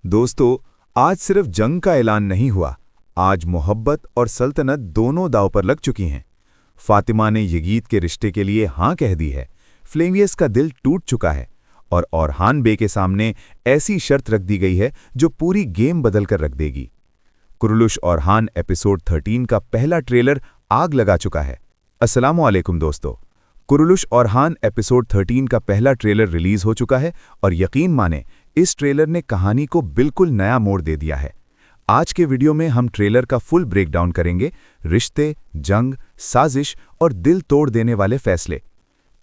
दोस्तों, आज सिर्फ जंग का ऐलान नहीं हुआ। आज मोहब्बत और सल्तनत दोनों दांव पर लग चुकी हैं। फातिमा ने यगीद के रिश्ते के लिए हाँ कह दी है। फ्लेवियस का दिल टूट चुका है और ओरहान बे के सामने ऐसी शर्त रख दी गई है जो पूरी गेम बदल कर रख देगी। कुरुलुश ओरहान एपिसोड 13 का पहला ट्रेलर आग लगा चुका है। अस्सलामु अलैकुम दोस्तों, कुरुलुश ओरहान एपिसोड 13 का पहला ट्रेलर रिलीज हो चुका है और यकीन माने इस ट्रेलर ने कहानी को बिल्कुल नया मोड़ दे दिया है। आज के वीडियो में हम ट्रेलर का फुल ब्रेकडाउन करेंगे। रिश्ते, जंग, साजिश और दिल तोड़ देने वाले फैसले।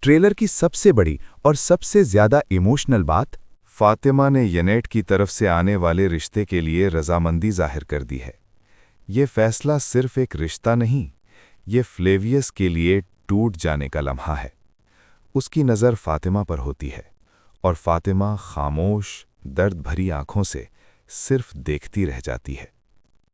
ट्रेलर की सबसे बड़ी और सबसे ज्यादा इमोशनल बात, फातिमा ने यनेट की तरफ से आने वाले रिश्ते के लिए रजामंदी जाहिर कर दी है। ये फैसला सिर्फ एक रिश्ता नहीं, ये फ्लेवियस के लिए टूट जाने का लम्हा है। उसकी नज़र फातिमा पर होती है और फातिमा खामोश, दर्द भरी आंखों से सिर्फ देखती रह जाती है।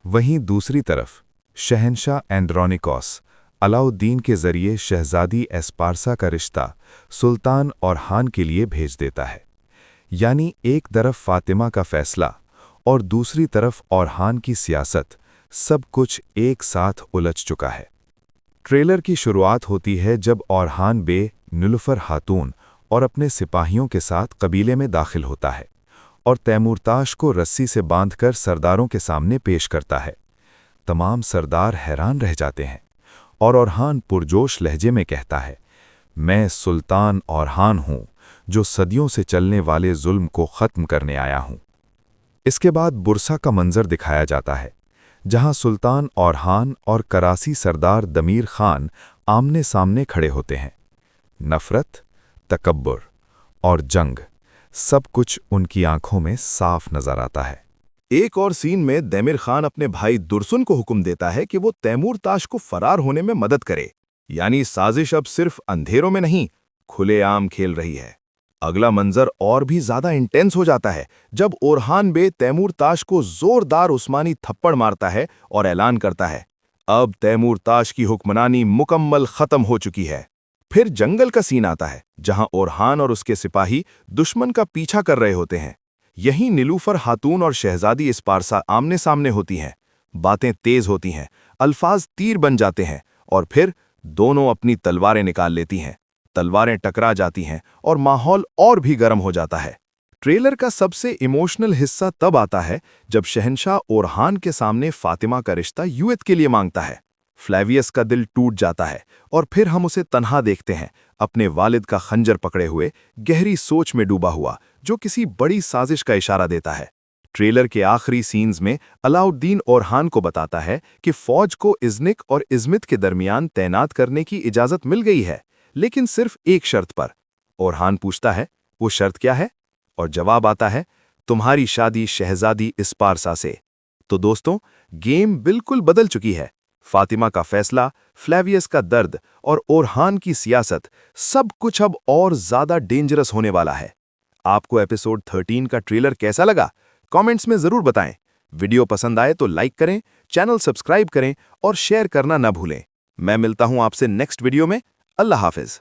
वहीं दूसरी तरफ शहंशाह एंड्रोनिकोस अलाउद्दीन के जरिए शहजादी एस्पार्सा का रिश्ता सुल्तान ओरहान के लिए भेज देता है। यानी एक तरफ फातिमा का फैसला और दूसरी तरफ ओरहान की सियासत, सब कुछ एक साथ उलझ चुका है। ट्रेलर की शुरुआत होती है जब ओरहान बे नीलुफर खातून और अपने सिपाहियों के साथ कबीले में दाखिल होता है और तैमूरताश को रस्सी से बांधकर सरदारों के सामने पेश करता है। तमाम सरदार हैरान रह जाते हैं और ओरहान पुरजोश लहजे में कहता है, मैं सुल्तान ओरहान हूं जो सदियों से चलने वाले जुल्म को ख़त्म करने आया हूं। इसके बाद बुरसा का मंजर दिखाया जाता है जहां सुल्तान ओरहान और करासी सरदार दमीर खान आमने सामने खड़े होते हैं। नफ़रत, तकब्बुर और जंग, सब कुछ उनकी आंखों में साफ नजर आता है। एक और सीन में दमीर खान अपने भाई दुर्सुन को हुक्म देता है कि वो तैमूरताश को फरार होने में मदद करे। यानी साजिश अब सिर्फ अंधेरों में नहीं, खुलेआम खेल रही है। अगला मंजर और भी ज्यादा इंटेंस हो जाता है जब ओरहान बे तैमूरताश को जोरदार उस्मानी थप्पड़ मारता है और ऐलान करता है, अब तैमूरताश की हुक्मरानी मुकम्मल खत्म हो चुकी है। फिर जंगल का सीन आता है जहां ओरहान और उसके सिपाही दुश्मन का पीछा कर रहे होते हैं। यहीं नीलुफर खातून और शहजादी एस्पार्सा आमने सामने होती हैं। बातें तेज होती हैं, अल्फाज तीर बन जाते हैं और फिर दोनों अपनी तलवारें निकाल लेती हैं। तलवारें टकरा जाती हैं और माहौल और भी गर्म हो जाता है। ट्रेलर का सबसे इमोशनल हिस्सा तब आता है जब शहंशाह ओरहान के सामने फातिमा का रिश्ता युएत के लिए मांगता है। फ्लेवियस का दिल टूट जाता है और फिर हम उसे तन्हा देखते हैं, अपने वालिद का खंजर पकड़े हुए, गहरी सोच में डूबा हुआ, जो किसी बड़ी साजिश का इशारा देता है। ट्रेलर के आखिरी सीन्स में अलाउद्दीन ओरहान को बताता है कि फौज को इज़्निक और इज़्मित के दरमियान तैनात करने की इजाज़त मिल गई है, लेकिन सिर्फ एक शर्त पर। ओरहान पूछता है, वो शर्त क्या है? और जवाब आता है, तुम्हारी शादी शहजादी एस्पार्सा से। तो दोस्तों, गेम बिल्कुल बदल चुकी है। फातिमा का फैसला, फ्लेवियस का दर्द और ओरहान की सियासत, सब कुछ अब और ज्यादा डेंजरस होने वाला है। आपको एपिसोड 13 का ट्रेलर कैसा लगा? कमेंट्स में जरूर बताएं। वीडियो पसंद आए तो लाइक करें, चैनल सब्सक्राइब करें और शेयर करना ना भूलें। मैं मिलता हूं आपसे नेक्स्ट वीडियो में। अल्लाह हाफिज।